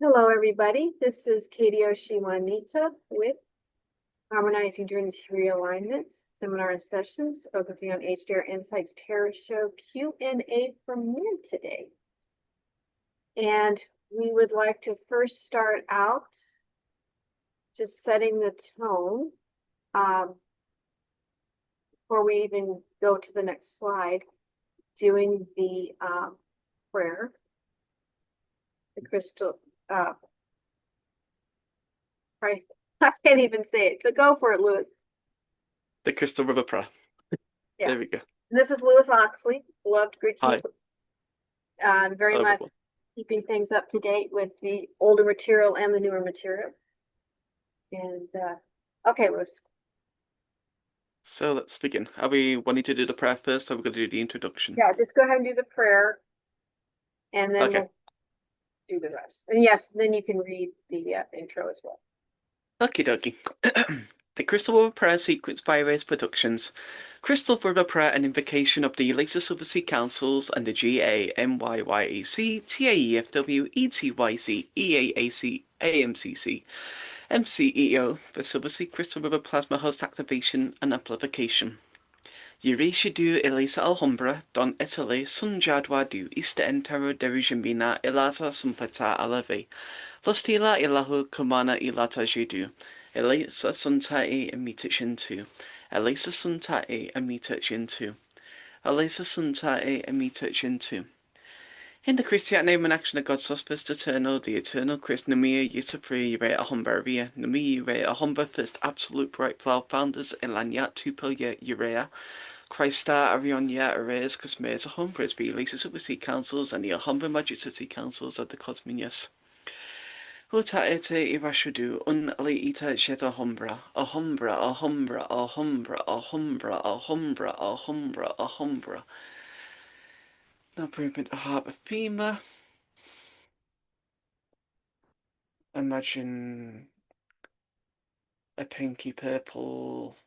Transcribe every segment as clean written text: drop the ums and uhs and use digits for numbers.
Hello, everybody. This is Katie Oshiwanita with Harmonizing Journey Realignment Seminar and Sessions, focusing on HJR Insights Terrace Show Q&A from me today. And we would like to first start out just setting the tone before we even go to the next slide, doing the prayer, the crystal. Right. I can't even say it. So go for it, Lewis. The Crystal River Prayer. Yeah. There we go. And this is Lewis Oxley, beloved Gridkeeper. Very Hello, much everyone. keeping things up to date with the older material and the newer material. And okay, Lewis. So let's begin. Are we wanting to do the prayer first, or are we going to do the introduction? Yeah, just go ahead and do the prayer, and then we'll do the rest. And yes, then you can read the intro as well. Okie dokie. The Crystal River Prayer sequence by Race Productions. Crystal River Prayer, an invocation of the latest Overseas Councils and the GAMYYAC, TAEFW, ETYC, EAAC, AMCC, MCEO for Silversea Crystal River Plasma Host Activation and Amplification. Yurishidu Elisa Alhambra, Don Etele, Sunjadwa du Ista Entero Derijamina, Elasa Sumpata Alave, Lostila Ilahu Kumana Ilata Jidu, Elisa Suntae Amita Shintu, Elisa Suntae Amita Shintu, Elisa Suntae Amita Shintu. In the Christian name and action of God's first eternal, the eternal Christ, Namiya Yusufri Yure Ahombaria, Namiya Yure Ahomba, first absolute bright cloud founders, Alania Tupoya Urea, Christa Arionia Ares Cosmes Ahombras be Lisa Supersea Councils and the Ahomba Majesty Councils of the Cosminius. Uta ete irashudu un ali ita sheta Ahombra, Ahombra, Ahombra, Ahombra, Ahombra, Ahombra, Ahombra, Ahombra. Now improvement of heart of FEMA. Imagine a pinky purple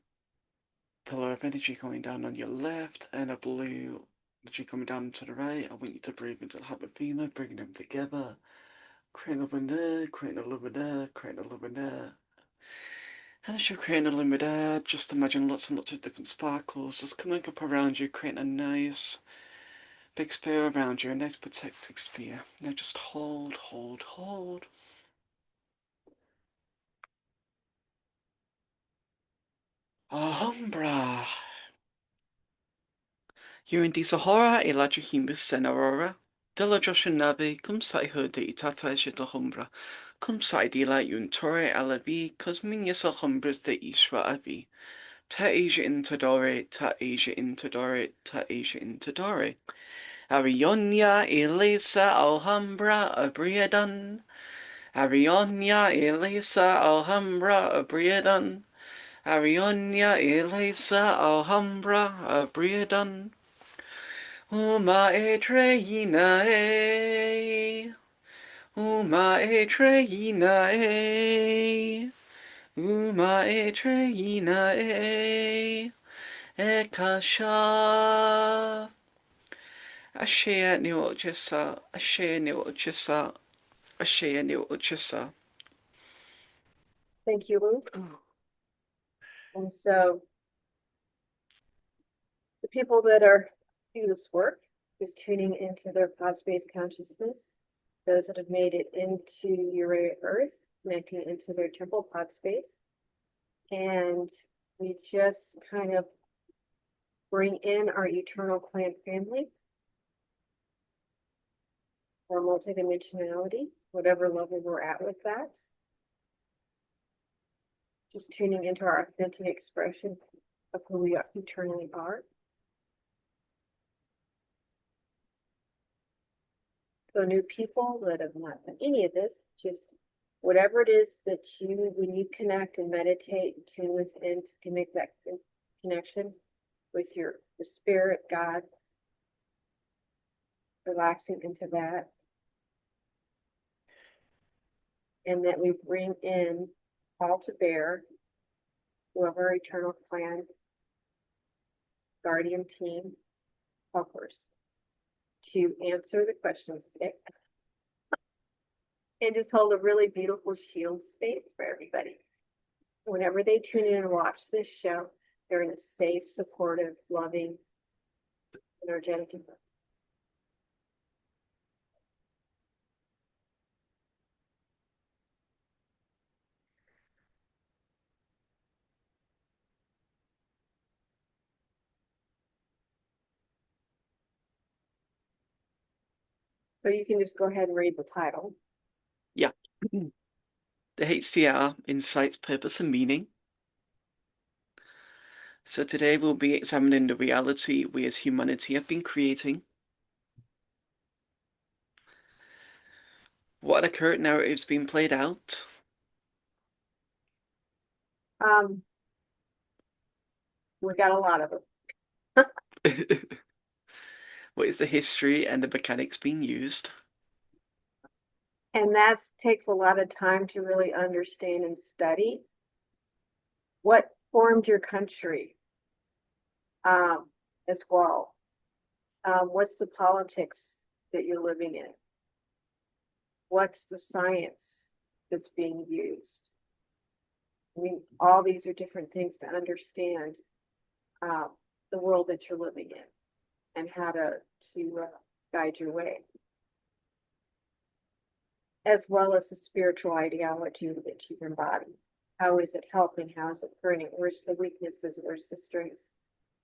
pillar of energy going down on your left and a blue energy coming down to the right. I want you to breathe into the heart of FEMA, bringing them together. Create a luminaire, create a luminaire, create a luminaire. And as you're creating a luminaire, just imagine lots and lots of different sparkles just coming up around you, creating a nice big sphere around you, a nice protective sphere. Now just hold, hold, hold. Alhambra. You're in Sahara, Elatrahimus Senarora. Della Joshunabe, cum sai her de itata shetahumbra, cum sai de la untore alavi, cosminius alhumbras de ishra avi. Ta Asia intadore, ta Asia intadore, ta Asia intadore. Arionia Elisa Alhambra Abriadan. Arionia Elisa Alhambra Abriadan. Arionia Elisa Alhambra Abriadan. Uma etreina e. Uma etreina e. Uma etreina e. Ekasha. Ashea ni ochesa. Ashea ni ochesa. Ashea ni ochesa. Thank you, Lewis. And so the people that are do this work is tuning into their pod-space consciousness. Those that have made it into Urea Earth, connecting into their temple pod space. And we just kind of bring in our eternal clan family, our multidimensionality, whatever level we're at with that. Just tuning into our authentic expression of who we eternally are. So new people that have not done any of this, just whatever it is that you, when you connect and meditate and tune within to make that connection with the spirit, God, relaxing into that. And that we bring in all to bear, whoever eternal clan, guardian team, helpers, to answer the questions. and just hold a really beautiful shield space for everybody. Whenever they tune in and watch this show, they're in a safe, supportive, loving, energetic environment. So you can just go ahead and read the title. Yeah. The HJR Insights, Purpose and Meaning. So today we'll be examining the reality we as humanity have been creating. What are the current narratives being played out? We got a lot of them. What is the history and the mechanics being used? And that takes a lot of time to really understand and study. What formed your country as well? What's the politics that you're living in? What's the science that's being used? I mean, all these are different things to understand the world that you're living in and how to guide your way, as well as the spiritual ideology that you embody. How is it helping? How is it hurting? Where's the weaknesses? Where's the strengths?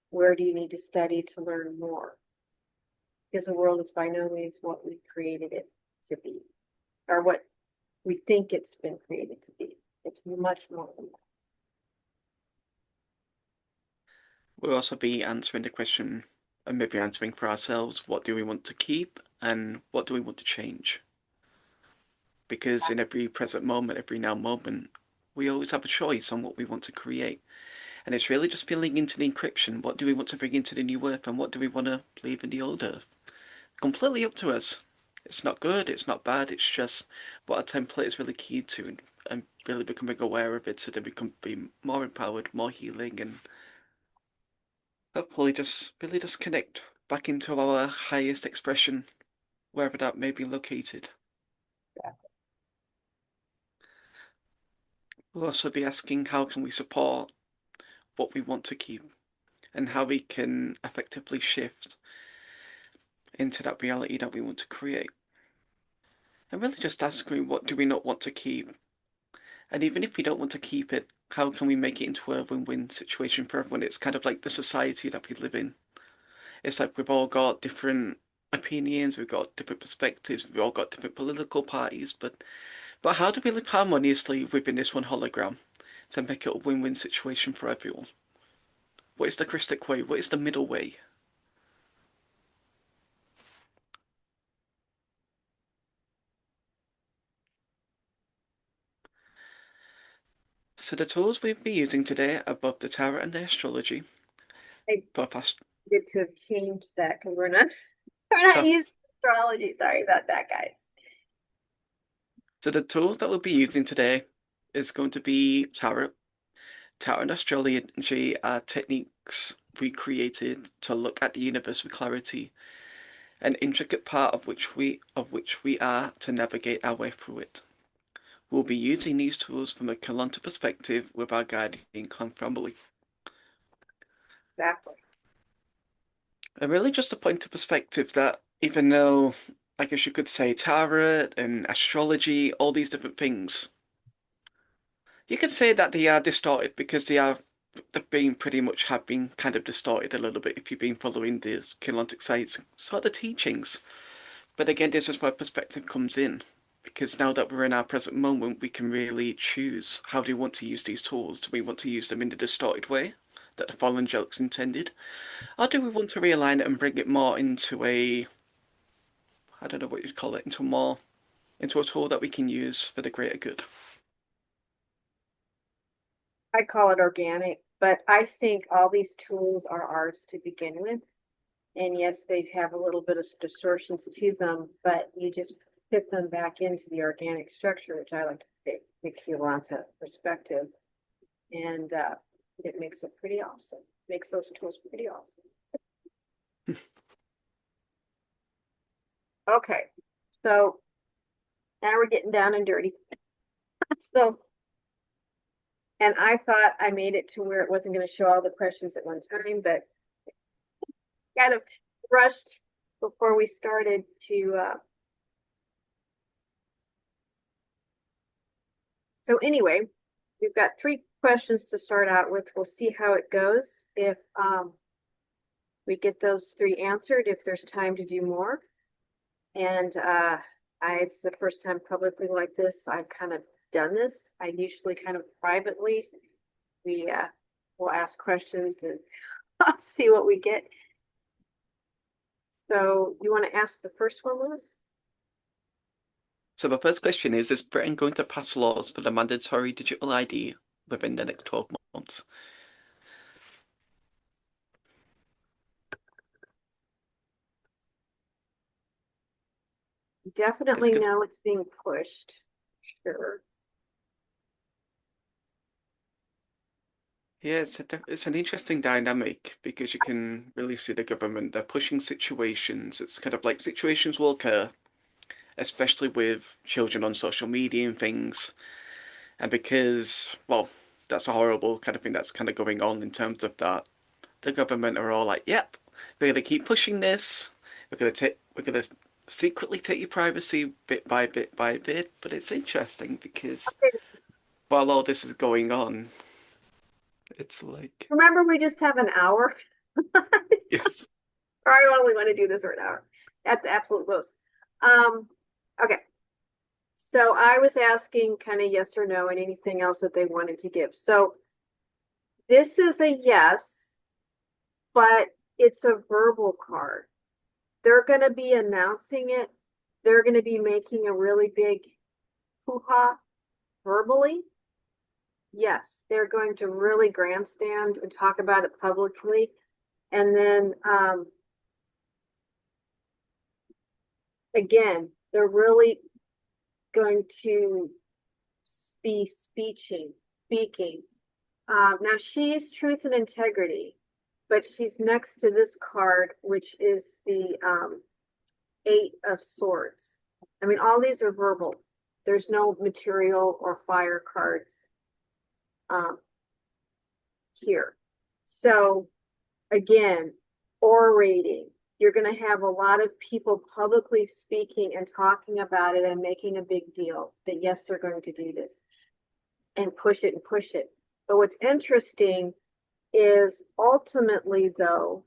Where do you need to study to learn more? Because the world is by no means what we created it to be, or what we think it's been created to be. It's much more than that. We'll also be answering the question, and maybe answering for ourselves, what do we want to keep and what do we want to change? Because in every present moment, every now moment, we always have a choice on what we want to create. And it's really just filling into the encryption. What do we want to bring into the new earth and what do we want to leave in the old earth? Completely up to us. It's not good, it's not bad, it's just what our template is really key to, and really becoming aware of it so that we can be more empowered, more healing, and hopefully just really just connect back into our highest expression, wherever that may be located. Yeah. We'll also be asking how can we support what we want to keep and how we can effectively shift into that reality that we want to create. And really just asking what do we not want to keep? And even if we don't want to keep it, how can we make it into a win-win situation for everyone? It's kind of like the society that we live in. It's like we've all got different opinions, we've got different perspectives, we've all got different political parties, but how do we live harmoniously within this one hologram to make it a win-win situation for everyone? What is the Christic way? What is the middle way? So the tools we'll be using today are both the tarot and the astrology. I Both get to have changed that because we're not using astrology. Sorry about that, guys. So the tools that we'll be using today is going to be tarot. Tarot and astrology are techniques we created to look at the universe with clarity, an intricate part of which we are to navigate our way through it. We'll be using these tools from a Kalanta perspective with our guiding clan family. Exactly. And really just a point of perspective that even though, I guess you could say tarot and astrology, all these different things, you could say that they are distorted because they've been pretty much have been kind of distorted a little bit if you've been following these Keylontic sites sort of teachings. But again, this is where perspective comes in. Because now that we're in our present moment, we can really choose how do we want to use these tools. Do we want to use them in the distorted way that the fallen jokes intended? Or do we want to realign it and bring it more into a, I don't know what you'd call it, into a tool that we can use for the greater good? I call it organic, but I think all these tools are ours to begin with. And yes, they have a little bit of distortions to them, but you just fit them back into the organic structure, which I like to take the Keylanta perspective. And it makes it pretty awesome. Makes those tools pretty awesome. Okay, so Now we're getting down and dirty. So, and I thought I made it to where it wasn't going to show all the questions at one time, but kind of rushed before we started to. So anyway, we've got 3 questions to start out with. We'll see how it goes. If we get those 3 answered, if there's time to do more. And it's the first time publicly like this. I've kind of done this. I usually kind of privately, we will ask questions and see what we get. So you want to ask the first one, Lewis? So the first question is Britain going to pass laws for the mandatory digital ID within the next 12 months? Definitely know it's being pushed. Sure. Yeah, it's an interesting dynamic because you can really see the government, they're pushing situations. It's kind of like situations will occur, especially with children on social media and things. And because, well, that's a horrible kind of thing that's kind of going on in terms of that. The government are all like, yep, we're going to keep pushing this. We're going to secretly take your privacy bit by bit by bit. But it's interesting because while all this is going on, it's like, Remember, we just have an hour. yes. Or I only want to do this for an hour. At the absolute most. Okay. So I was asking kind of yes or no and anything else that they wanted to give. So this is a yes, but it's a verbal card. They're going to be announcing it. They're going to be making a really big hoo-ha verbally. Yes, they're going to really grandstand and talk about it publicly. And then again, they're really going to be speaking. Now she's truth and integrity, but she's next to this card, which is the 8 of Swords. I mean, all these are verbal. There's no material or fire cards here. So again, orating. You're going to have a lot of people publicly speaking and talking about it and making a big deal that yes, they're going to do this and push it and push it. But what's interesting is ultimately, though,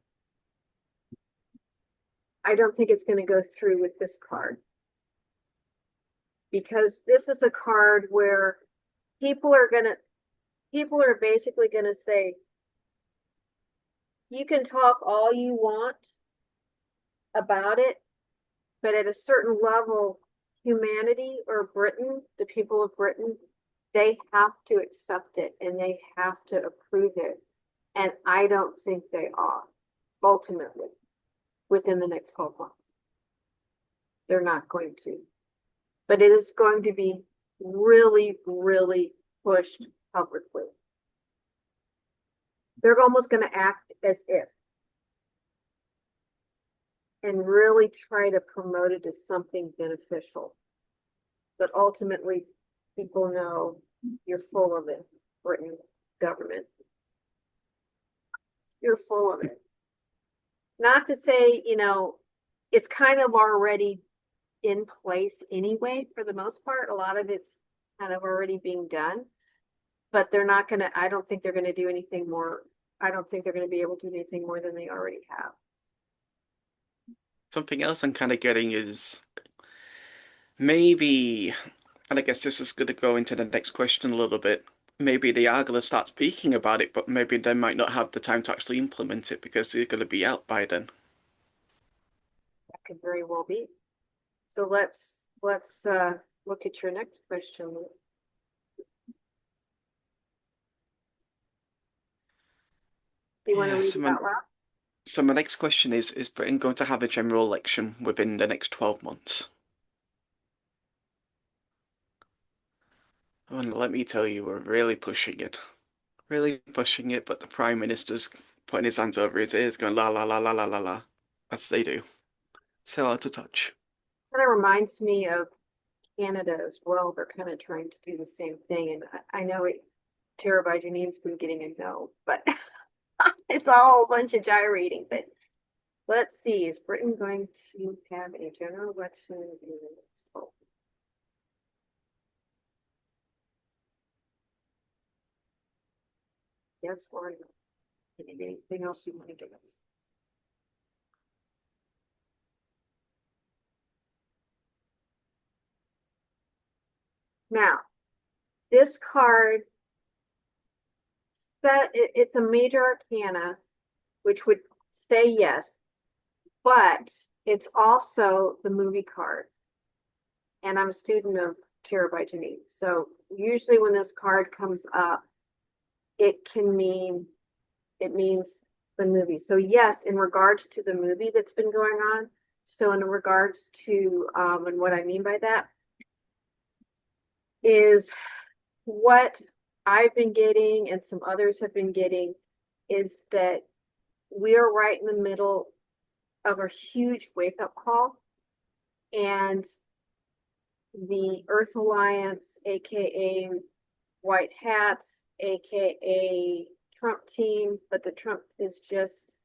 I don't think it's going to go through with this card. Because this is a card where people are basically going to say, you can talk all you want about it, but at a certain level, humanity or Britain, the people of Britain, they have to accept it and they have to approve it. And I don't think they are, ultimately, within the next 12 months. They're not going to. But it is going to be really, really pushed publicly. They're almost going to act as if and really try to promote it as something beneficial. But ultimately, people know you're full of it, Britain government. You're full of it. Not to say, it's kind of already in place anyway, for the most part. A lot of it's kind of already being done, but they're not going to, I don't think they're going to do anything more. I don't think they're going to be able to do anything more than they already have. Something else I'm kind of getting is maybe, and I guess this is going to go into the next question a little bit. Maybe they are going to start speaking about it, but maybe they might not have the time to actually implement it because they're going to be out by then. That could very well be. So let's look at your next question. Do you want to read it out loud? So my next question is Britain going to have a general election within the next 12 months? And let me tell you, we're really pushing it. Really pushing it, but the Prime Minister's putting his hands over his ears going la la la la la la la, as they do. So hard to touch. Kind of reminds me of Canada as well, they're kind of trying to do the same thing. And I know Tara Janine's been getting a no, but it's all a bunch of gyrating. But let's see, is Britain going to have a general election in the next fall? Yes or no? Anything else you want to give us? Now, this card, it's a major arcana, which would say yes, but it's also the movie card. And I'm a student of Tarot by Janine. So usually when this card comes up, it means the movie. So yes, in regards to the movie that's been going on. So in regards to, and what I mean by that is what I've been getting and some others have been getting is that we are right in the middle of a huge wake-up call. And the Earth Alliance, aka White Hats, aka Trump team, but the Trump is just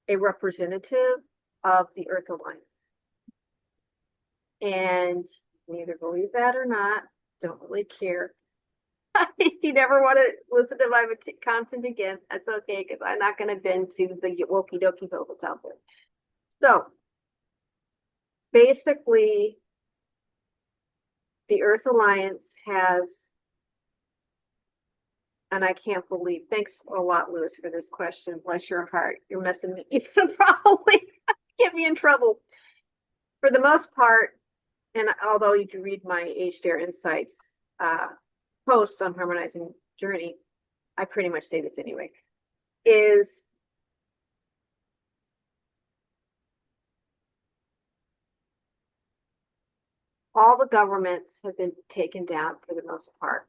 a representative of the Earth Alliance. And you either believe that or not, don't really care. If you never want to listen to my content again, that's okay, because I'm not going to bend to the wokey dokey vocals out there. So basically, the Earth Alliance has, and I can't believe, thanks a lot, Lewis, for this question. Bless your heart. You're messing me. You're gonna probably get me in trouble. For the most part, and although you can read my HJR Insights post on Harmonizing Journey, I pretty much say this anyway, is all the governments have been taken down for the most part.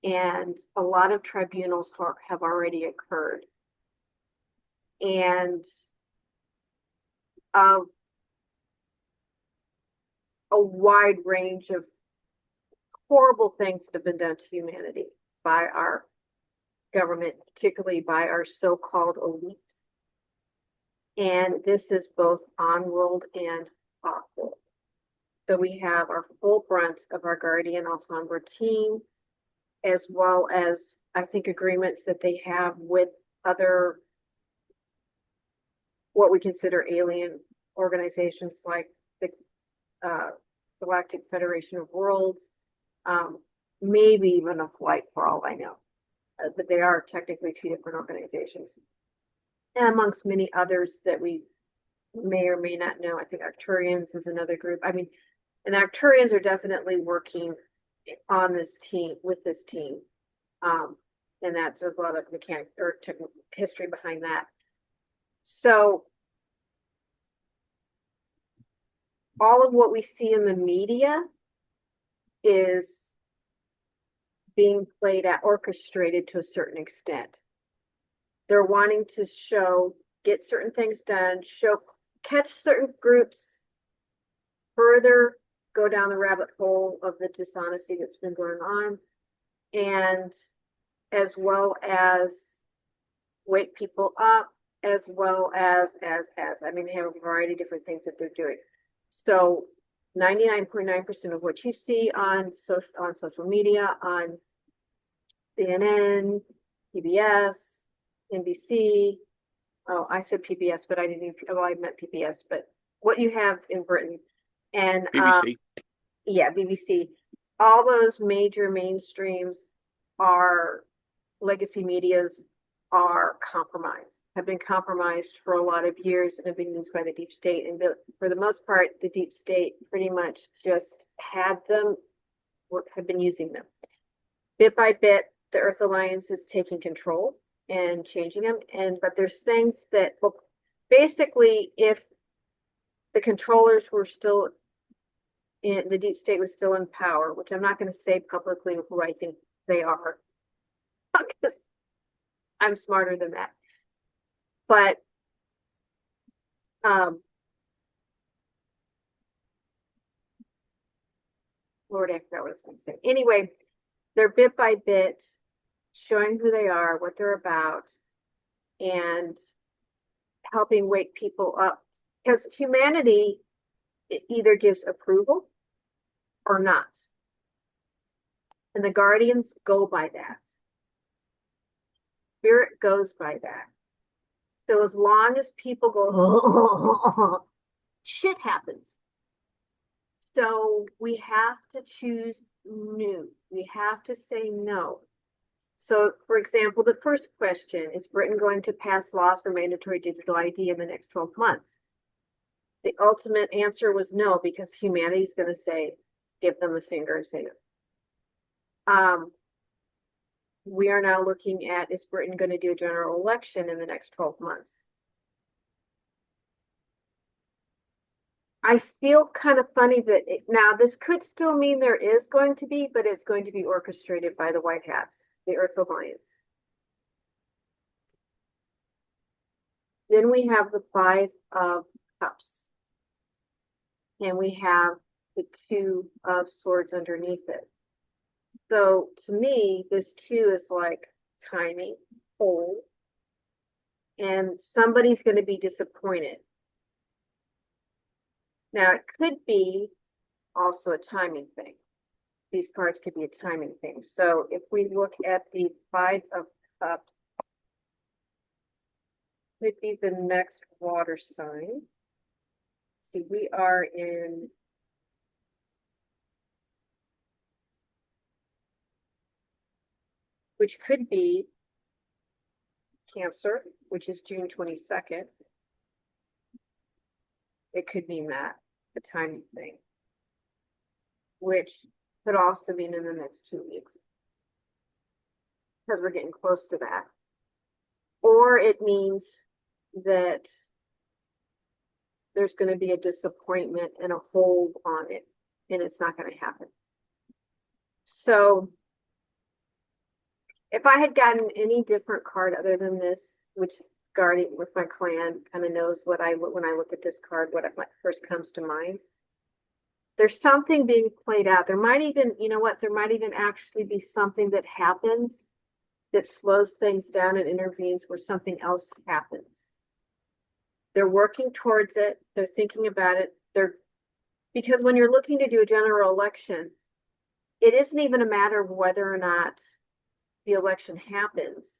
And a lot of tribunals have already occurred. And a wide range of horrible things that have been done to humanity by our government, particularly by our so-called elites. And this is both on-world and off-world. So we have our full brunt of our Guardian Ensemble team, as well as, I think, agreements that they have with other, what we consider alien organizations like the Galactic Federation of Worlds, maybe even a flight for all I know. But they are technically two different organizations. And amongst many others that we may or may not know. I think Arcturians is another group. I mean, and Arcturians are definitely working on this team, with this team. And that's a lot of mechanic or history behind that. So all of what we see in the media is being played out, orchestrated to a certain extent. They're wanting to show, get certain things done, catch certain groups, further go down the rabbit hole of the dishonesty that's been going on, and as well as wake people up, as well as, I mean, they have a variety of different things that they're doing. So 99.9% of what you see on social media, on CNN, PBS, NBC. Oh, I said PBS, but I didn't. Well, I meant PBS. But what you have in Britain and BBC. Yeah, BBC. All those major mainstreams are legacy medias are compromised. Have been compromised for a lot of years and have been used by the deep state. And for the most part, the deep state pretty much just had them, or have been using them. Bit by bit, the Earth Alliance is taking control and changing them. But there's things that, well, basically, if the controllers were still in the deep state was still in power, which I'm not going to say publicly who I think they are, because I'm smarter than that. But Lord, I forgot what I was going to say. Anyway, they're bit by bit showing who they are, what they're about, and helping wake people up. Because humanity, it either gives approval or not. And the guardians go by that. Spirit goes by that. So as long as people go, shit happens. So we have to choose new. We have to say no. So, for example, the first question, is Britain going to pass laws for mandatory digital ID in the next 12 months? The ultimate answer was no, because humanity is going to say, give them the finger and say no. We are now looking at, is Britain going to do a general election in the next 12 months? I feel kind of funny that now this could still mean there is going to be, but it's going to be orchestrated by the White Hats, the Earth Alliance. Then we have the Five of Cups. And we have the Two of Swords underneath it. So to me, this two is like timing, whole, and somebody's going to be disappointed. Now, it could be also a timing thing. These cards could be a timing thing. So if we look at the Five of Cups, could be the next water sign. See, we are in which could be Cancer, which is June 22nd. It could mean that, the timing thing, which could also mean in the next 2 weeks, because we're getting close to that. Or it means that there's going to be a disappointment and a hold on it, and it's not going to happen. So if I had gotten any different card other than this, which Guardian with my clan kind of knows what when I look at this card, what first comes to mind. There's something being played out. There might even, you know what, there might even actually be something that happens that slows things down and intervenes where something else happens. They're working towards it. They're thinking about it. Because when you're looking to do a general election, it isn't even a matter of whether or not the election happens.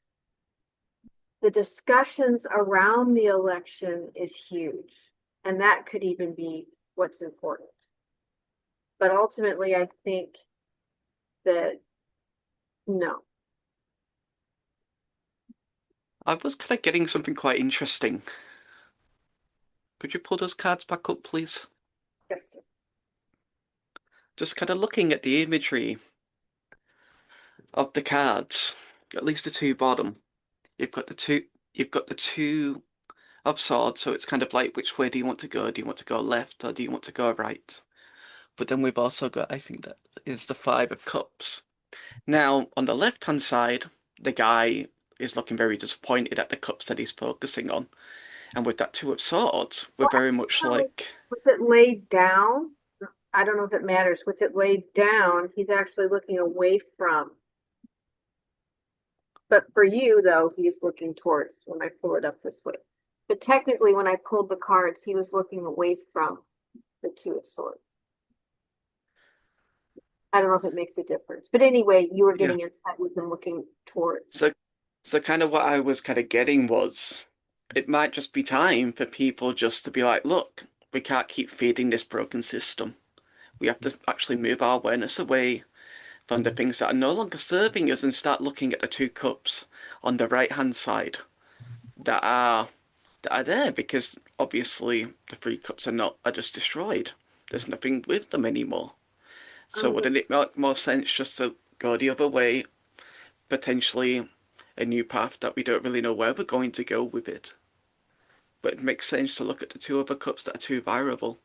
The discussions around the election is huge, and that could even be what's important. But ultimately, I think that no. I was kind of getting something quite interesting. Could you pull those cards back up, please? Yes, sir. Just kind of looking at the imagery of the cards, at least the two bottom. You've got the two of swords, so it's kind of like, which way do you want to go? Do you want to go left or do you want to go right? But then we've also got, I think that is the Five of Cups. Now, on the left-hand side, the guy is looking very disappointed at the cups that he's focusing on. And with that Two of Swords, we're very much like... With it laid down, I don't know if it matters. With it laid down, he's actually looking away from. But for you, though, he's looking towards when I pull it up this way. But technically, when I pulled the cards, he was looking away from the Two of Swords. I don't know if it makes a difference. But anyway, you were getting insight with him looking towards. So kind of what I was kind of getting was, it might just be time for people just to be like, look, we can't keep feeding this broken system. We have to actually move our awareness away from the things that are no longer serving us and start looking at the two cups on the right-hand side that are there, because obviously the three cups are just destroyed. There's nothing with them anymore. So wouldn't it make more sense just to go the other way, potentially a new path that we don't really know where we're going to go with it? But it makes sense to look at the two other cups that are too vulnerable.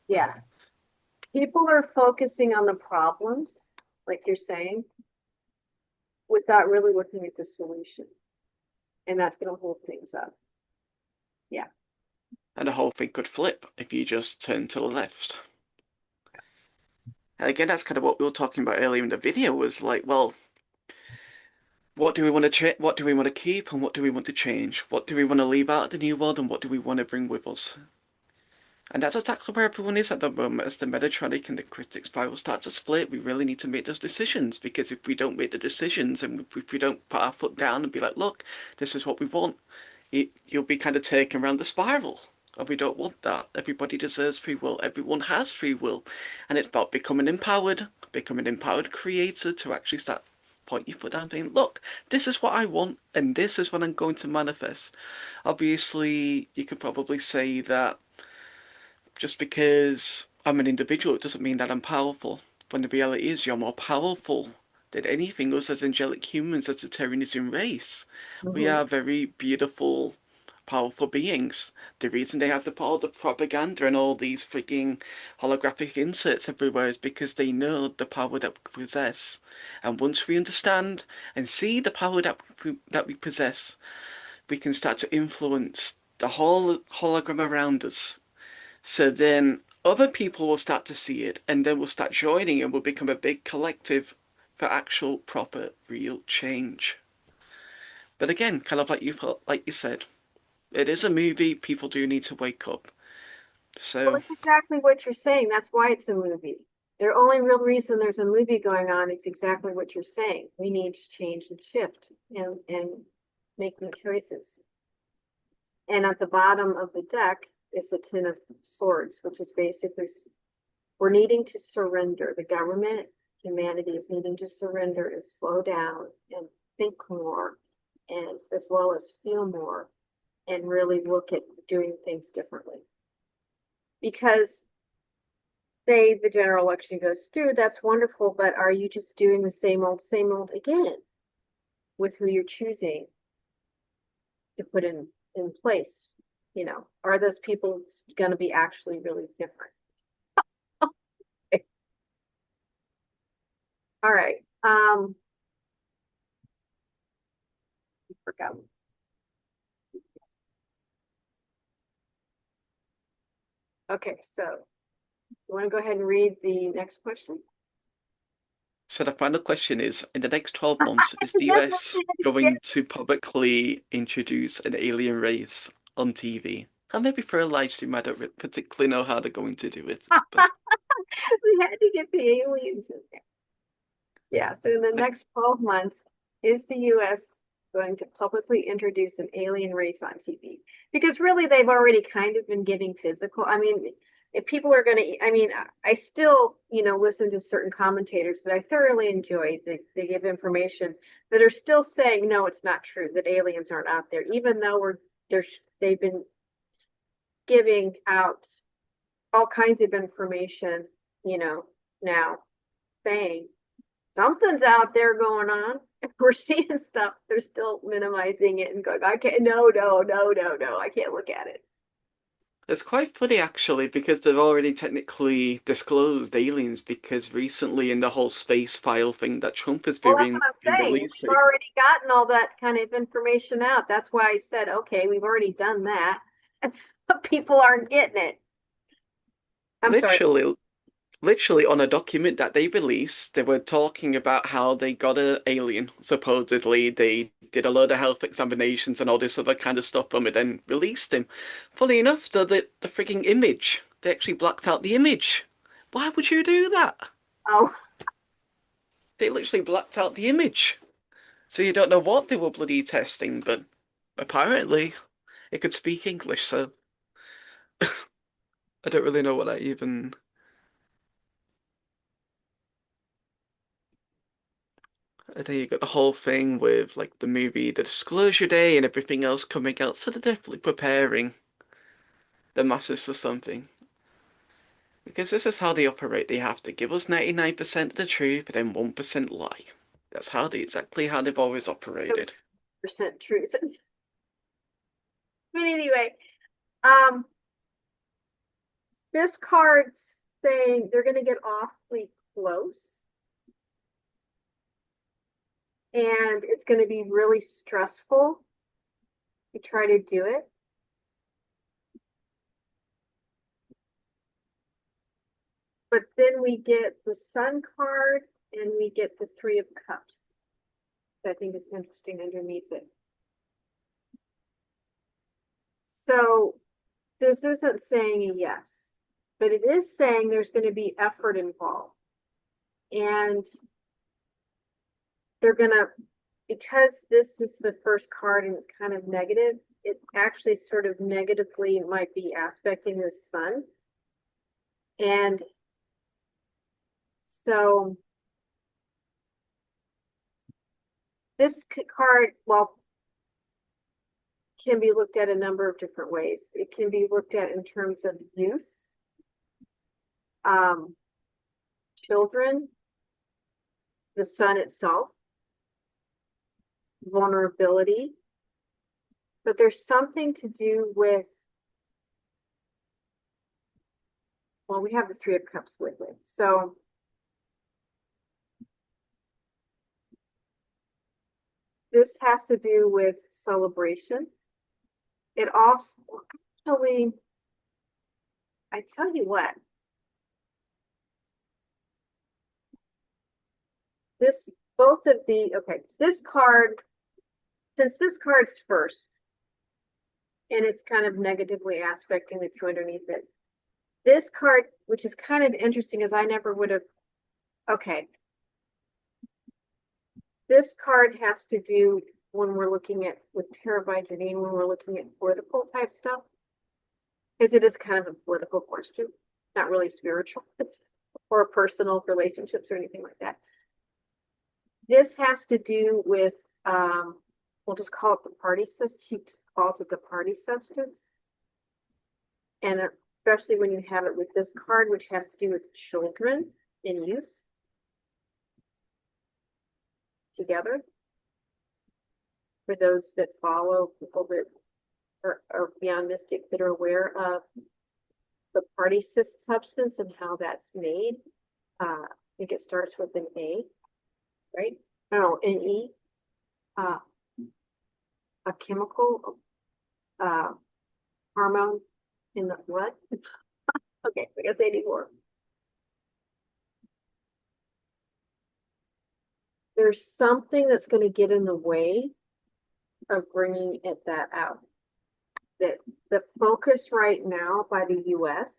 Yeah. People are focusing on the problems, like you're saying, without really looking at the solution. And that's going to hold things up. Yeah. And the whole thing could flip if you just turn to the left. And again, that's kind of what we were talking about earlier in the video was like, well, what do we want to what do we want to keep and what do we want to change? What do we want to leave out of the new world and what do we want to bring with us? And that's exactly where everyone is at the moment. As the Metatronic and the critic spiral start to split, we really need to make those decisions, because if we don't make the decisions and if we don't put our foot down and be like, look, this is what we want, you'll be kind of taken around the spiral. And we don't want that. Everybody deserves free will. Everyone has free will. And it's about becoming an empowered creator to actually start point your foot down and saying, look, this is what I want and this is what I'm going to manifest. Obviously, you could probably say that just because I'm an individual, it doesn't mean that I'm powerful. When the reality is, you're more powerful than anything us as angelic humans, as a Terranism race. We Mm-hmm. are very beautiful, powerful beings. The reason they have to put all the propaganda and all these freaking holographic inserts everywhere is because they know the power that we possess. And once we understand and see the power that we possess, we can start to influence the whole hologram around us. So then other people will start to see it and then we'll start joining and we'll become a big collective for actual proper real change. But again, kind of like you said, it is a movie, people do need to wake up. Well, So that's exactly what you're saying. That's why it's a movie. The only real reason there's a movie going on is exactly what you're saying. We need to change and shift and make new choices. And at the bottom of the deck is a Ten of Swords, which is basically we're needing to surrender. The government, humanity is needing to surrender and slow down and think more, and as well as feel more, and really look at doing things differently. Because say the general election goes through, that's wonderful, but are you just doing the same old again with who you're choosing to put in place? You know, are those people going to be actually really different? All right. I forgot. Okay, so you want to go ahead and read the next question? so the final question is, in the next 12 months, is the That's what US we had to get. going to publicly introduce an alien race on TV? And maybe for a live stream, I don't particularly know how they're going to do it, but We had to get the aliens in there. Yeah, so in the I, next 12 months, is the US going to publicly introduce an alien race on TV? Because really, they've already kind of been giving physical. I mean, if people are going to, I mean, I still, listen to certain commentators that I thoroughly enjoy. They give information that are still saying, no, it's not true, that aliens aren't out there, even though they've been giving out all kinds of information, now saying something's out there going on. If we're seeing stuff, they're still minimizing it and going, I can't, no, no, no, no, no, I can't look at it. it's quite funny actually because they've already technically disclosed aliens because recently in the whole space file thing that Trump has Well, that's what been I'm saying. We've releasing. already gotten all that kind of information out. That's why I said, okay, we've already done that. But people aren't getting it. I'm sorry. Literally, literally on a document that they released, they were talking about how they got an alien. Supposedly, they did a load of health examinations and all this other kind of stuff from it, and released him. Funny enough, though, the freaking image, they actually blacked out the image. Why would you do that? Oh, They literally blacked out the image. So you don't know what they were bloody testing, but apparently it could speak English, so I don't really know what I even. Then you got the whole thing with like the movie The Disclosure Day and everything else coming out, so they're definitely preparing the masses for something. Because this is how they operate. They have to give us 99% of the truth and then 1% lie. That's exactly how they've always operated. percent truth. But anyway, um, this card's saying they're going to get awfully close and it's going to be really stressful to try to do it. But then we get the Sun card and we get the Three of Cups. I think is interesting underneath it. So this isn't saying a yes, but it is saying there's going to be effort involved. And they're going to, because this is the first card and it's kind of negative, it actually sort of negatively might be aspecting the Sun. And so this card, well, can be looked at a number of different ways. It can be looked at in terms of use, children, the Sun itself, vulnerability, but there's something to do with, well, we have the Three of Cups with it. So this has to do with celebration. It also actually, I tell you what, this, both of the, okay, this card, since this card's first, and it's kind of negatively aspecting the two underneath it, this card, which is kind of interesting, is I never would have, okay. This card has to do when we're looking at, with Tarot by Janine, when we're looking at political type stuff, because it is kind of a political question, not really spiritual or personal relationships or anything like that. This has to do with, we'll just call it the party substance. She calls it the party substance. And especially when you have it with this card, which has to do with children in youth together. For those that follow, people that are beyond mystic, that are aware of the party substance and how that's made. I think it starts with an A, right? No, an E. A chemical hormone in the blood. Okay, I guess 84. There's something that's going to get in the way of bringing that out. That the focus right now by the US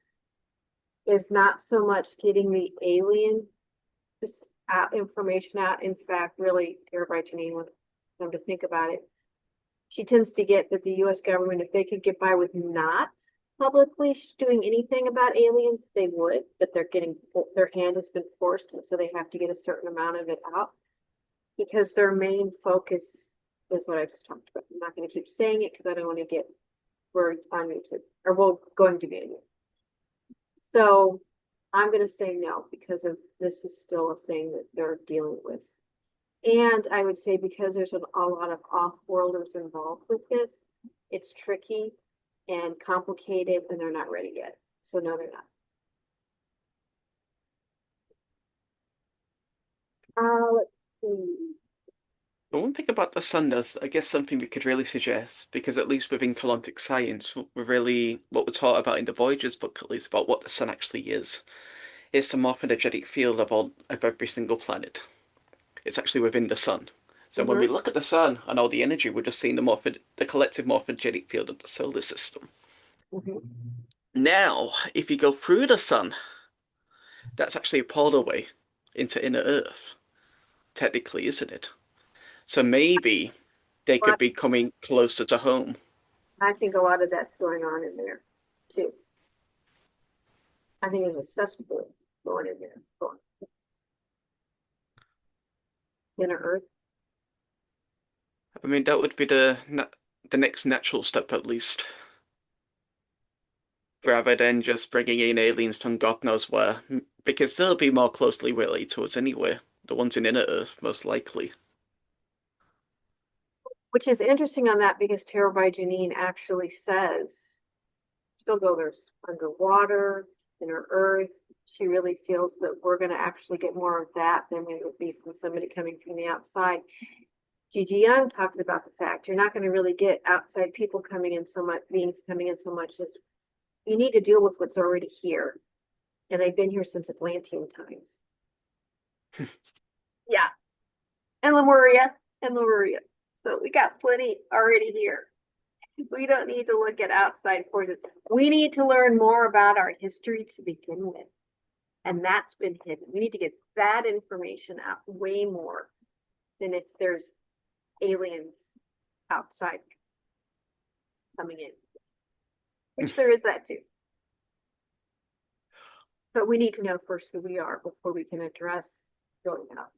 is not so much getting the alien information out. In fact, really, Tarot Janine, when come to think about it, she tends to get that the US government, if they could get by with not publicly doing anything about aliens, they would, but they're getting, their hand has been forced, and so they have to get a certain amount of it out because their main focus is what I just talked about. I'm not going to keep saying it because I don't want to get word on YouTube, or well, going to be on YouTube. So I'm going to say no because of this is still a thing that they're dealing with. And I would say because there's a lot of off-worlders involved with this, it's tricky and complicated, and they're not ready yet. So no, they're not. Let's see. But one thing about the Sun does, I guess something we could really suggest, because at least within Colontic science, we're really, what we're taught about in the Voyagers book, at least, about what the Sun actually is the morphogenetic field of every single planet. It's actually within the Sun. So when we look at the Sun and all the energy, we're just seeing the collective morphogenetic field of the solar system. Now, if you go through the Sun, that's actually a portal way into inner Earth, technically, isn't it? So maybe they could be coming closer to home. I think a lot of that's going on in there, too. I think there's a cesspool going in there. Inner Earth. I mean, that would be the next natural step, at least. Rather than just bringing in aliens from God knows where, because they'll be more closely related to us anyway. The ones in inner Earth, most likely. Which is interesting on that because Tarot by Janine actually says she'll go there's underwater, inner Earth. She really feels that we're going to actually get more of that than we would be from somebody coming from the outside. Gigi Young talked about the fact you're not going to really get outside people coming in so much, beings coming in so much as you need to deal with what's already here. And they've been here since Atlantean times. Yeah. And Lemuria. So we got plenty already here. We don't need to look at outside forces. We need to learn more about our history to begin with. And that's been hidden. We need to get that information out way more than if there's aliens outside coming in, which there is that too. But we need to know first who we are before we can address going out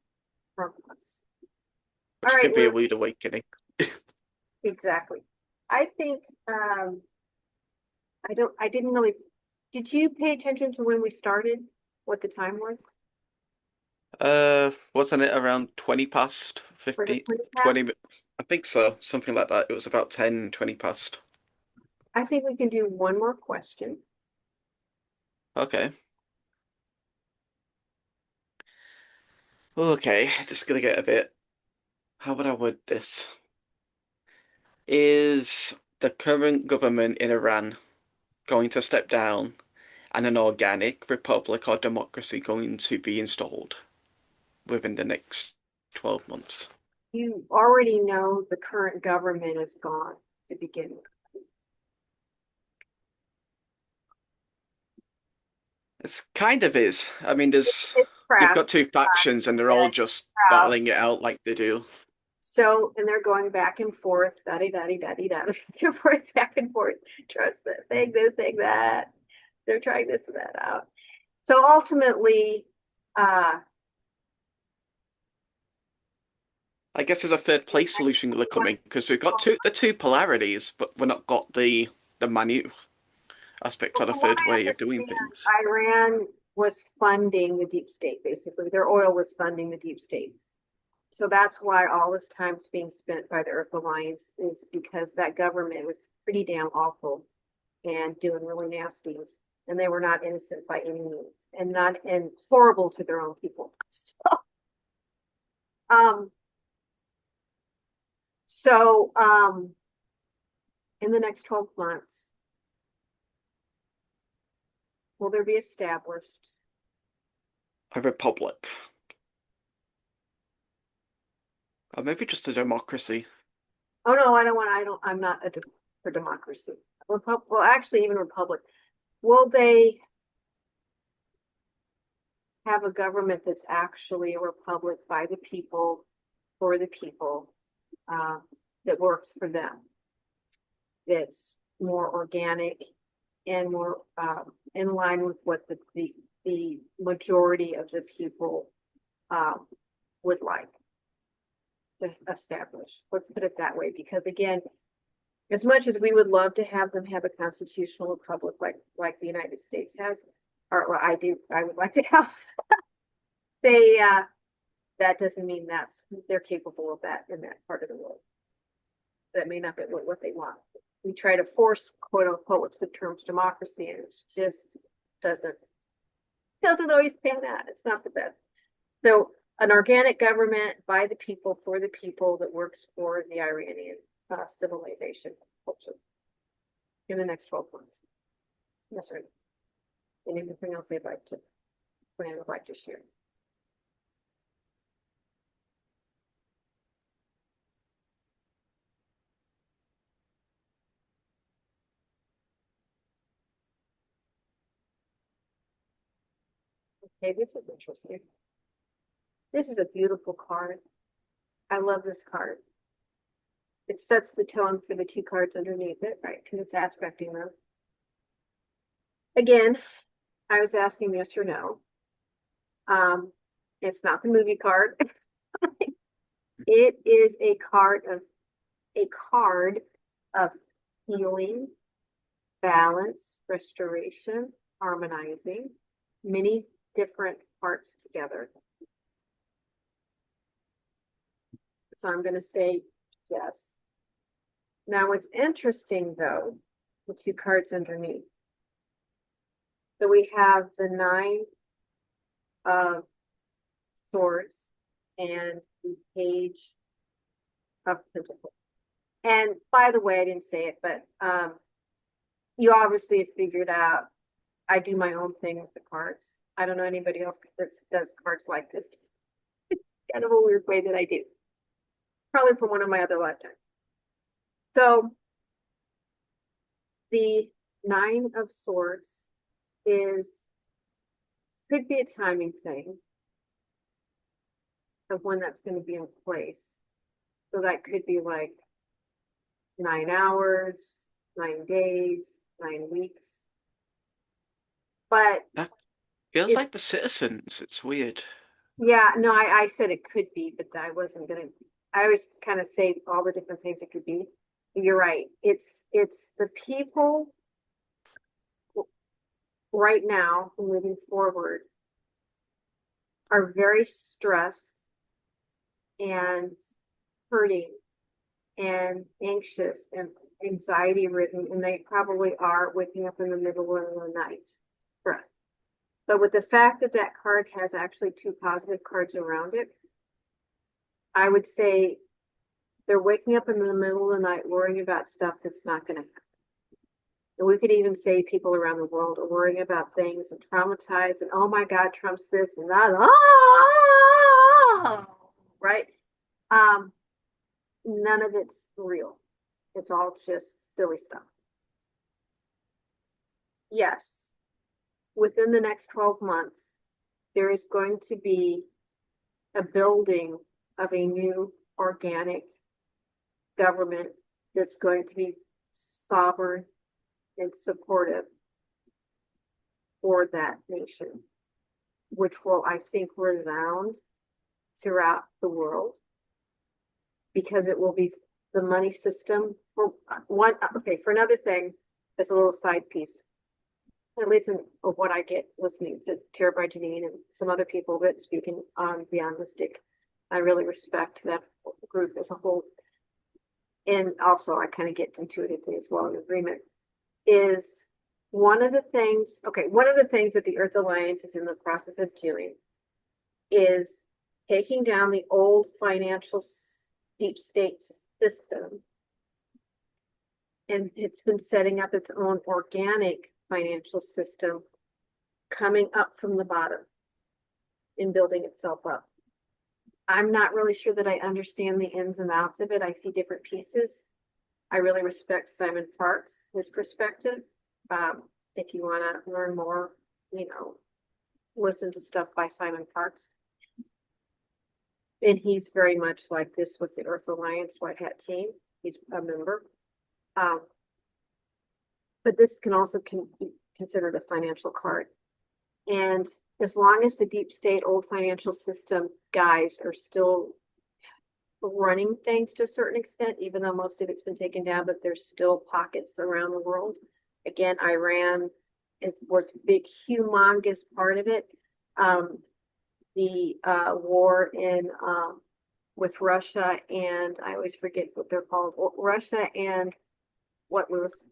from us. Which could be a weird awakening. Exactly. I think I didn't really. Did you pay attention to when we started? What the time was? Wasn't it around 20 past 15, 20 minutes? I think so, something like that. It was about 10, 20 past. I think we can do one more question. Okay. Okay, just gonna get a bit. How would I word this? Is the current government in Iran going to step down and an organic republic or democracy going to be installed within the next 12 months? You already know the current government is gone to begin with. It kind of is. I mean, you've got two factions and they're all just battling it out like they do. So, and they're going back and forth, back and forth, trust that, saying this, saying that. They're trying this and that out. So ultimately, I guess there's a third place solution coming because we've got the two polarities, but we're not got the minute aspect of the third way of doing things. Iran was funding the deep state, basically. Their oil was funding the deep state. So that's why all this time's being spent by the Earth Alliance, is because that government was pretty damn awful and doing really nasties. And they were not innocent by any means, and horrible to their own people. In the next 12 months, will there be established a republic? Or maybe just a democracy. Oh no, I'm not for democracy. Well, actually, even republic. Will they have a government that's actually a republic by the people, for the people, that works for them? That's more organic and more in line with what the majority of the people would like to establish. Let's put it that way, because again, as much as we would love to have them have a constitutional republic like the United States has, or I would like to have, that doesn't mean they're capable of that in that part of the world. That may not be what they want. We try to force, quote unquote, what's good terms, democracy, and it just doesn't always pan out. It's not the best. So an organic government by the people, for the people, that works for the Iranian civilization culture in the next 12 months. Yes, sir. And anything else they'd like to share? Okay, this is interesting. This is a beautiful card. I love this card. It sets the tone for the two cards underneath it, right? Because it's aspecting them. Again, I was asking yes or no. It's not the movie card. It is a card of healing, balance, restoration, harmonizing, many different parts together. So I'm going to say yes. Now what's interesting though, the two cards underneath. So we have the 9 of Swords and the Page of Pentacles. And by the way, I didn't say it, but you obviously have figured out I do my own thing with the cards. I don't know anybody else that does cards like this. It's kind of a weird way that I do. Probably from one of my other lifetimes. So the Nine of Swords could be a timing thing of when that's going to be in place. So that could be like 9 hours, 9 days, 9 weeks. But That feels like the citizens. It's weird. yeah, no, I said it could be, but I wasn't gonna. I always kind of say all the different things it could be. You're right. It's the people right now moving forward are very stressed and hurting and anxious and anxiety ridden, and they probably are waking up in the middle of the night. Stressed. But with the fact that that card has actually 2 positive cards around it, I would say they're waking up in the middle of the night worrying about stuff that's not going to happen. And we could even say people around the world are worrying about things and traumatized and, oh my God, Trump's this and that. Oh, right? None of it's real. It's all just silly stuff. Yes, within the next 12 months, there is going to be a building of a new organic government that's going to be sovereign and supportive for that nation, which will, I think, resound throughout the world because it will be the money system for one. Okay, for another thing, as a little side piece, at least of what I get listening to Tara by Janine and some other people that speaking on Beyond Mystic. I really respect that group as a whole. And also I kind of get intuitively as well in agreement, is one of the things that the Earth Alliance is in the process of doing is taking down the old financial deep state system. And it's been setting up its own organic financial system coming up from the bottom and building itself up. I'm not really sure that I understand the ins and outs of it. I see different pieces. I really respect Simon Parkes, his perspective. If you want to learn more, listen to stuff by Simon Parkes. And he's very much like this with the Earth Alliance White Hat team. He's a member. But this can also be considered a financial card. And as long as the deep state old financial system guys are still running things to a certain extent, even though most of it's been taken down, but there's still pockets around the world. Again, Iran was a big, humongous part of it. The war with Russia and I always forget what they're called. Russia and what was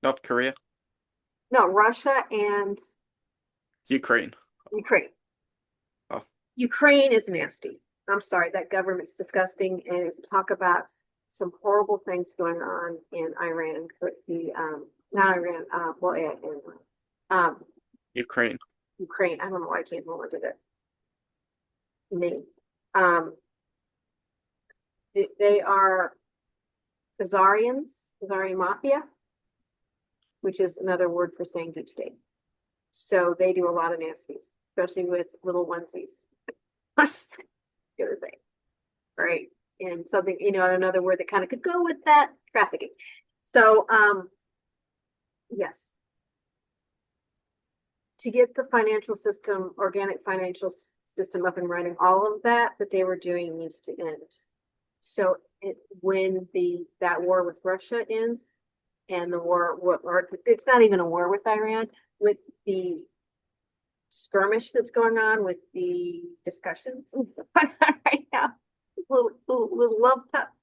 North Korea? No, Russia and Ukraine. Ukraine. Oh. Ukraine is nasty. I'm sorry, that government's disgusting, and it's talk about some horrible things going on in Iran. Not Iran. Ukraine. Ukraine. I don't know why I can't hold into that name. They are Khazarian mafia, which is another word for saying deep state. So they do a lot of nasties, especially with little onesies. Just gonna say, right? And something, another word that kind of could go with that, trafficking. So, yes. To get the financial system, organic financial system up and running, all of that they were doing needs to end. So when that war with Russia ends, and the war, or it's not even a war with Iran, with the skirmish that's going on, with the discussions right now, little love taps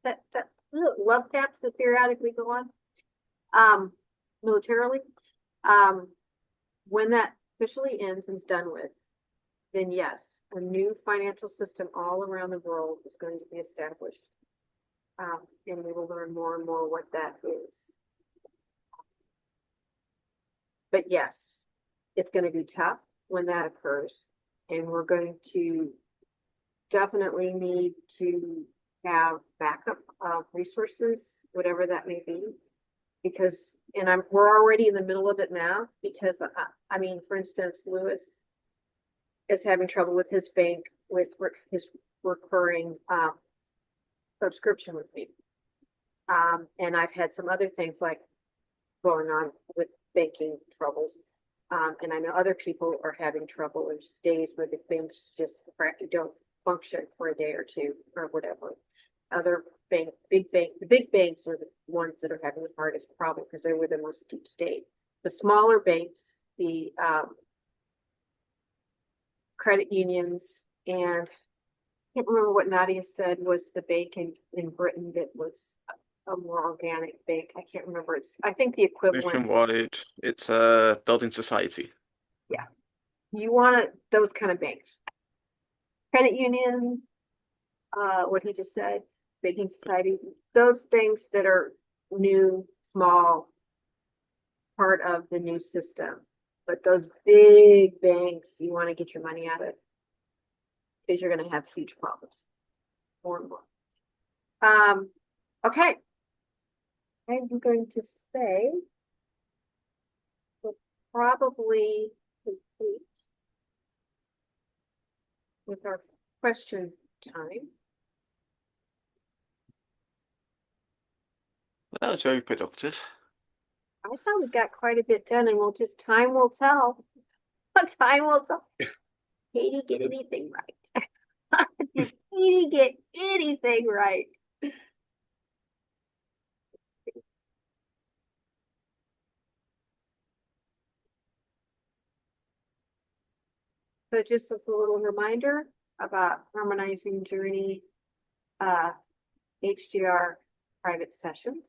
that periodically go on, militarily. When that officially ends and is done with, then yes, a new financial system all around the world is going to be established. And we will learn more and more what that is. But yes, it's going to be tough when that occurs. And we're going to definitely need to have backup resources, whatever that may be. Because, we're already in the middle of it now, because I mean, for instance, Lewis is having trouble with his bank with his recurring subscription with me. And I've had some other things like going on with banking troubles. And I know other people are having trouble. There's just days where the banks just don't function for a day or two or whatever. Other the big banks are the ones that are having the hardest problem because they're with the most deep state. The smaller banks, the credit unions, and I can't remember what Nadia said was the bank in Britain that was a more organic bank. I can't remember. I think the equivalent. Nationwide, it's a building society. Yeah, you want those kind of banks. Credit unions, what he just said, banking society, those things that are new, small, part of the new system. But those big banks, you want to get your money out of because you're going to have huge problems. More and more. Okay. I'm going to say we'll probably complete with our question time. Well, that was very productive. I thought we got quite a bit done, and time will tell. Time will tell. Katie, get anything right? Did Katie get anything right? So just a little reminder about Harmonizing Journey, HJR Private Sessions.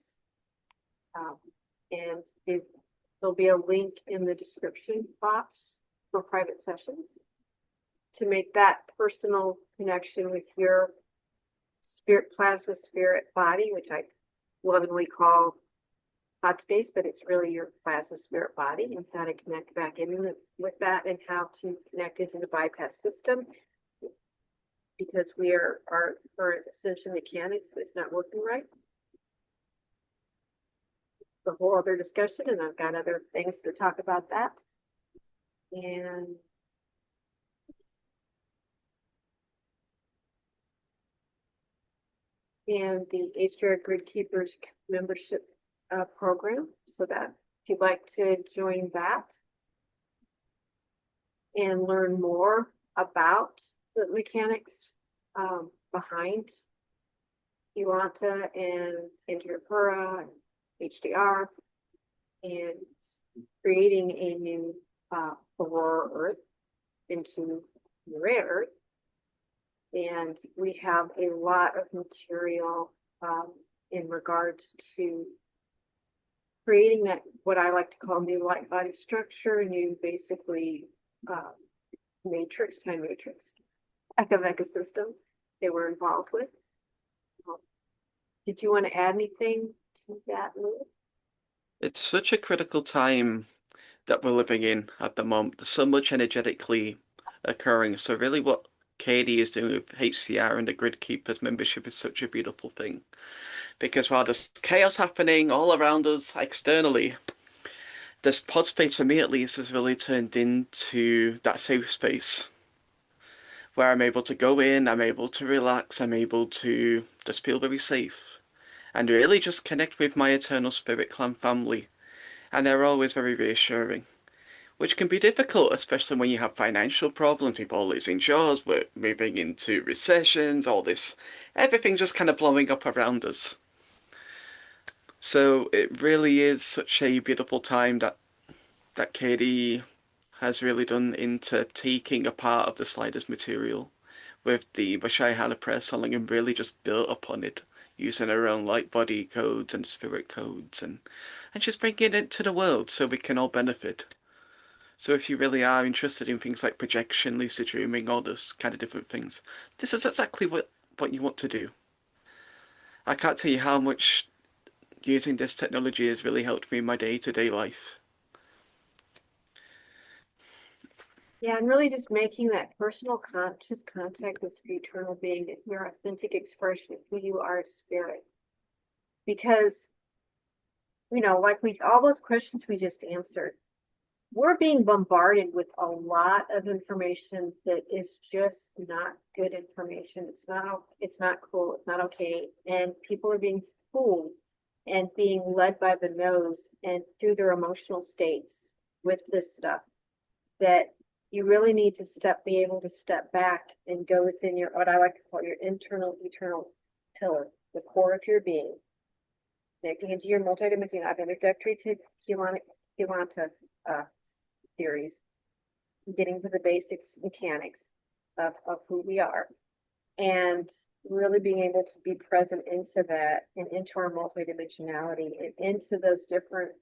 And there'll be a link in the description box for private sessions to make that personal connection with your plasma spirit body, which I lovingly call hot space, but it's really your plasma spirit body, and how to connect back in with that, and how to connect into the bypass system, because our current ascension mechanics is not working right. It's a whole other discussion, and I've got other things to talk about that. And the HJR Gridkeepers membership program, so that if you'd like to join that and learn more about the mechanics behind Iwanta and Interpura and HDR, and creating a new Aurora Earth into Rare Earth. And we have a lot of material in regards to creating that, what I like to call new light body structure, new basically matrix, time matrix, ecosystem they were involved with. Did you want to add anything to that, Lou? It's such a critical time that we're living in at the moment. There's so much energetically occurring. So really what Katie is doing with HCR and the Gridkeepers membership is such a beautiful thing. Because while there's chaos happening all around us externally, this pod space for me at least has really turned into that safe space where I'm able to go in, I'm able to relax, I'm able to just feel very safe and really just connect with my Eternal Spirit Clan family. And they're always very reassuring, which can be difficult, especially when you have financial problems, people losing jobs, we're moving into recessions, all this, everything just kind of blowing up around us. So it really is such a beautiful time that Katie has really done into taking a part of the Sliders material with the Vashai Prayer Song and really just built upon it, using her own light body codes and spirit codes, and just bringing it to the world so we can all benefit. So if you really are interested in things like projection, lucid dreaming, all those kind of different things, this is exactly what you want to do. I can't tell you how much using this technology has really helped me in my day-to-day life. Yeah, and really just making that personal conscious contact with your eternal being, your authentic expression of who you are as spirit. Because, like all those questions we just answered, we're being bombarded with a lot of information that is just not good information. It's not cool, it's not okay. And people are being fooled and being led by the nose and through their emotional states with this stuff that you really need to be able to step back and go within your, what I like to call your internal eternal pillar, the core of your being, connecting into your multidimensional. I've introductory to Kilanta theories, getting to the basics mechanics of who we are, and really being able to be present into that and into our multidimensionality and into those different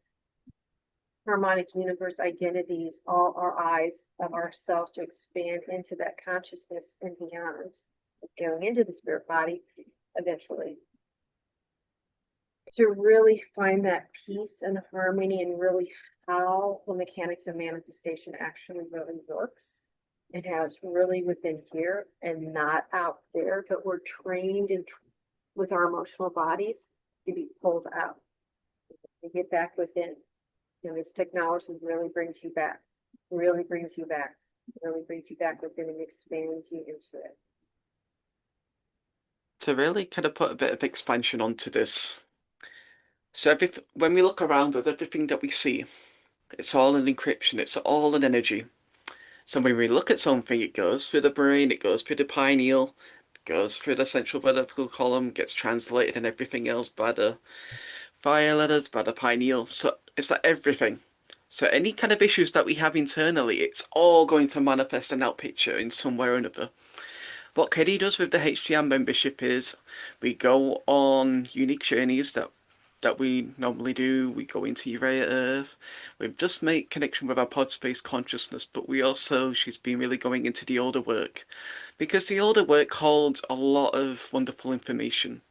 harmonic universe identities, all our eyes of ourselves to expand into that consciousness and beyond, going into the spirit body eventually, to really find that peace and harmony and really how the mechanics of manifestation actually really works and how it's really within here and not out there, but we're trained with our emotional bodies to be pulled out and get back within. This technology really brings you back, really brings you back, really brings you back within and expands you into it. To really kind of put a bit of expansion onto this. So when we look around us, everything that we see, it's all an encryption, it's all an energy. So when we look at something, it goes through the brain, it goes through the pineal, goes through the central vertebral column, gets translated and everything else by the fire letters, by the pineal. So it's like everything. So any kind of issues that we have internally, it's all going to manifest an out picture in some way or another. What Katie does with the HJR membership is we go on unique journeys that we normally do. We go into Urea Earth. We just make connection with our pod space consciousness, but she's been really going into the older work because the older work holds a lot of wonderful information.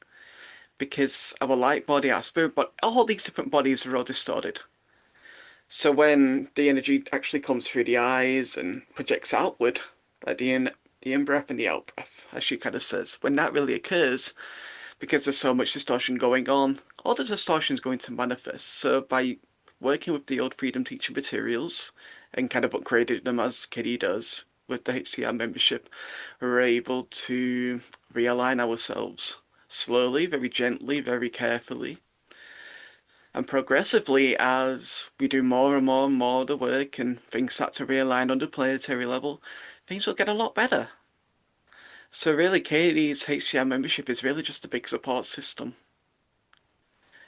Because our light body, our spirit body, all these different bodies are all distorted. So when the energy actually comes through the eyes and projects outward, like the in-breath and the out-breath, as she kind of says, when that really occurs, because there's so much distortion going on, all the distortion is going to manifest. So by working with the old Freedom Teaching materials and kind of upgrading them as Kitty does with the HCR membership, we're able to realign ourselves slowly, very gently, very carefully, and progressively as we do more and more and more of the work and things start to realign on the planetary level, things will get a lot better. So really, Katie's HCR membership is really just a big support system.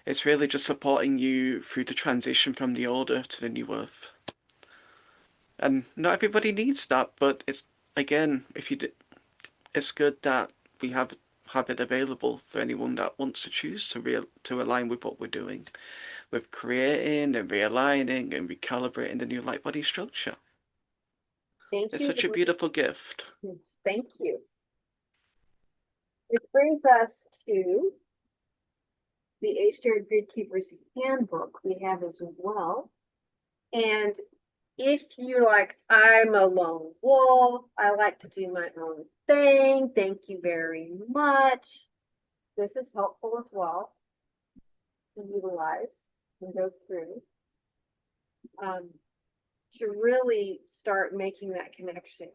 It's really just supporting you through the transition from the older to the new Earth. And not everybody needs that, but it's again, it's good that we have it available for anyone that wants to choose to align with what we're doing, with creating and realigning and recalibrating the new light body structure. Thank It's you. such a beautiful gift. Thank you. Which brings us to the HJR Gridkeepers handbook we have as well. And if you're like, I'm a lone wolf, I like to do my own thing, thank you very much. This is helpful as well to utilize and go through to really start making that connection.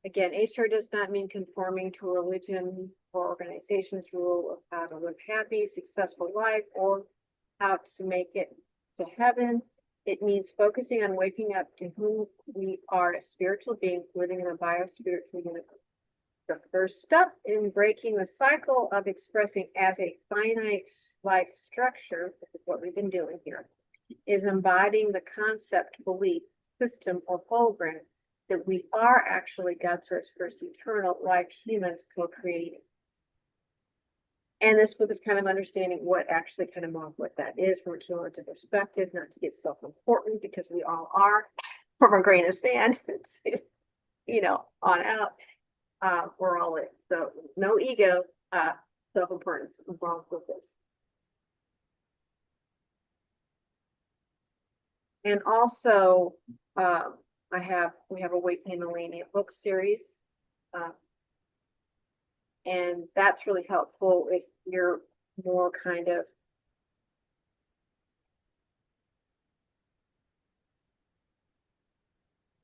Again, HJR does not mean conforming to a religion or organization's rule of how to live happy, successful life, or how to make it to heaven. It means focusing on waking up to who we are as spiritual beings living in a bio-spiritual universe. The first step in breaking the cycle of expressing as a finite life structure, which is what we've been doing here, is embodying the concept, belief, system, or hologram that we are actually God's first eternal life humans co-creating. And this book is kind of understanding what actually kind of what that is from a cumulative perspective, not to get self-important because we all are from a grain of sand, on out. We're all in. So no ego, self-importance involved with this. And also, we have a Awakening Alania book series. And that's really helpful if you're more kind of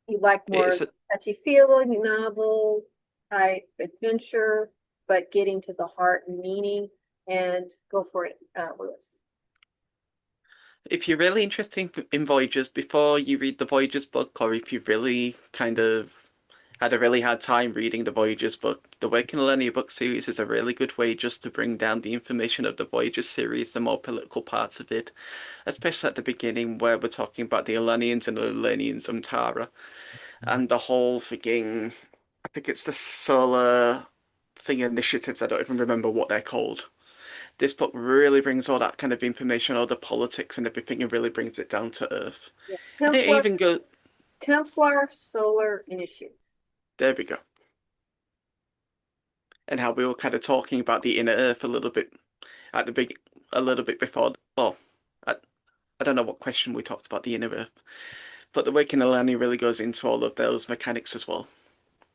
you like more touchy-feely novel type adventure, but getting to the heart and meaning. And go for it, Lewis. If you're really interested in Voyages, before you read the Voyages book, or if you really kind of had a really hard time reading the Voyages book, the Waking Alania book series is a really good way just to bring down the information of the Voyages series, the more political parts of it, especially at the beginning where we're talking about the Alanians and the Alanians and Tara, and the whole freaking, I think it's the solar thing initiatives, I don't even remember what they're called. This book really brings all that kind of information, all the politics and everything, and really brings it down to earth. Yeah. And it even goes. Templar Solar Initiative. There we go. And how we were kind of talking about the inner earth a little bit at the big, a little bit before. Well, I don't know what question we talked about the inner earth, but the Waking Alani really goes into all of those mechanics as well.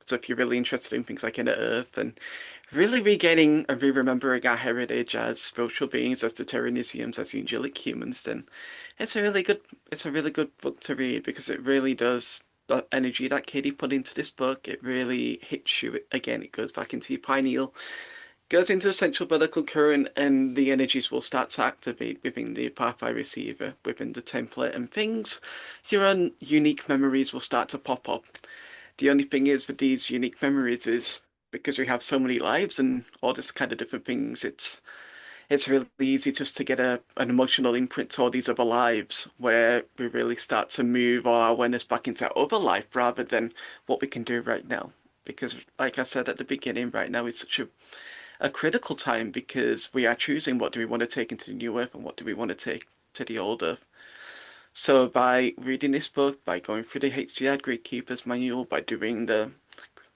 So if you're really interested in things like inner earth and really regaining and re-remembering our heritage as spiritual beings, as the Terranisians, as the angelic humans, then it's a really good book to read, because it really does, the energy that Katie put into this book, it really hits you again. It goes back into your pineal, goes into the central vertical current, and the energies will start to activate within the Pathfinder receiver, within the template, and things, your own unique memories will start to pop up. The only thing is with these unique memories is because we have so many lives and all this kind of different things, it's really easy just to get an emotional imprint to all these other lives, where we really start to move our awareness back into our other life rather than what we can do right now. Because like I said at the beginning, right now is such a critical time, because we are choosing what do we want to take into the new earth and what do we want to take to the old earth. So by reading this book, by going through the HJR Gridkeepers manual, by doing the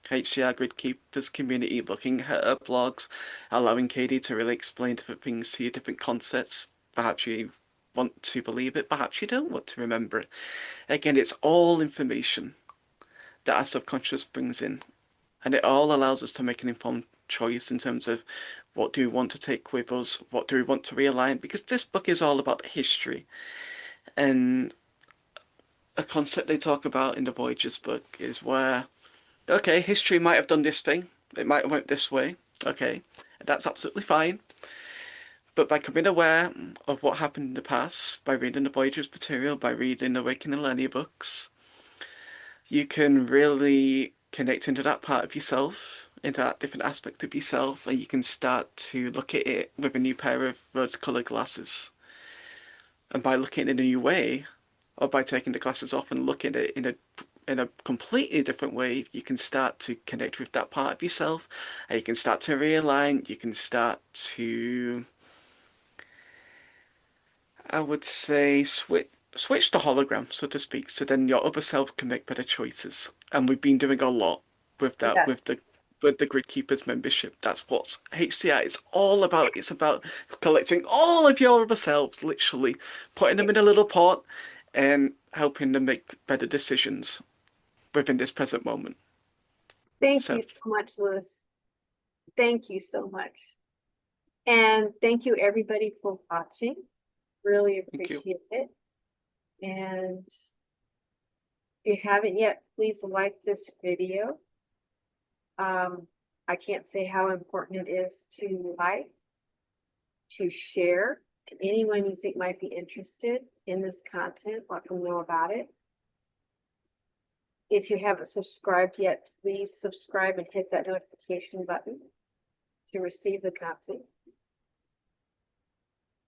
HJR Gridkeepers community, looking at her blogs, allowing Katie to really explain different things to you, different concepts, perhaps you want to believe it, perhaps you don't want to remember it. Again, it's all information that our subconscious brings in, and it all allows us to make an informed choice in terms of what do we want to take with us, what do we want to realign, because this book is all about history. And a concept they talk about in the Voyages book is where, okay, history might have done this thing, it might have went this way, okay, that's absolutely fine. But by becoming aware of what happened in the past, by reading the Voyages material, by reading the Awakening Alania books, you can really connect into that part of yourself, into that different aspect of yourself, and you can start to look at it with a new pair of rose-coloured glasses. And by looking at it in a new way, or by taking the glasses off and looking at it in a completely different way, you can start to connect with that part of yourself, and you can start to realign, you can start to, I would say, switch the hologram, so to speak, so then your other self can make better choices. And we've been doing a lot with that, Yes. with the Gridkeepers membership. That's what HCI is all about. It's about collecting all of your other selves, literally, putting them in a little pot and helping them make better decisions within this present moment. Thank So, you so much, Liz. Thank you so much. And thank you everybody for watching. Really thank you. appreciate it. And if you haven't yet, please like this video. I can't say how important it is to like, to share to anyone you think might be interested in this content, let them know about it. If you haven't subscribed yet, please subscribe and hit that notification button to receive the content.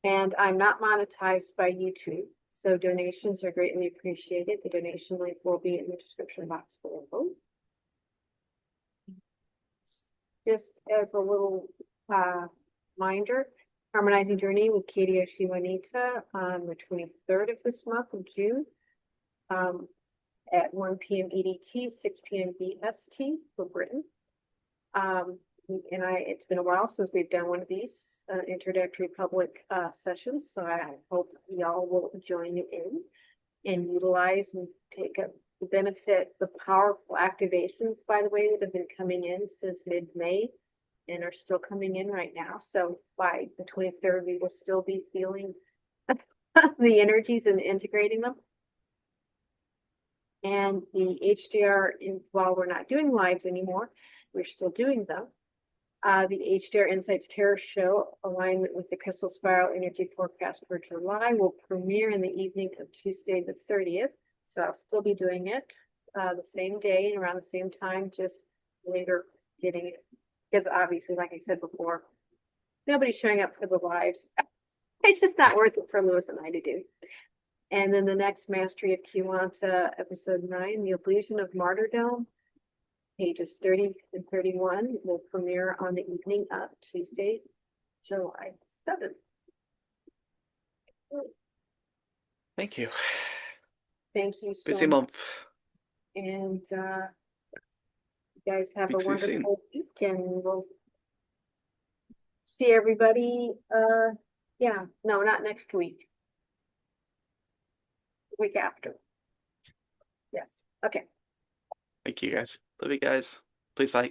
And I'm not monetized by YouTube, so donations are greatly appreciated. The donation link will be in the description box below. Just as a little reminder, Harmonizing Journey with Katie Oshiwanita on the 23rd of this month of June at 1 p.m. EDT, 6 p.m. BST for Britain. It's been a while since we've done one of these introductory public sessions, so I hope y'all will join in and utilize and take to benefit the powerful activations, by the way, that have been coming in since mid-May and are still coming in right now. So by the 23rd, we will still be feeling the energies and integrating them. And the HJR, while we're not doing lives anymore, we're still doing them. The HJR Insights Tarot Show alignment with the Crystal Spiral Energy Forecast for July will premiere in the evening of Tuesday the 30th. So I'll still be doing it the same day and around the same time, just later getting it. Because obviously, like I said before, nobody's showing up for the lives. It's just not worth it for Lewis and I to do. And then the next Mastery of Kiwanta, episode 9, The Illusion of Martyrdom, pages 30 and 31, will premiere on the evening of Tuesday, July 7th. Thank you. Thank you so Busy much. month. And you guys have Speak a to you soon. wonderful week, and we'll see everybody. Yeah, no, not next week. The week after. Yes. Okay. Thank you, guys. Love you guys. Please like.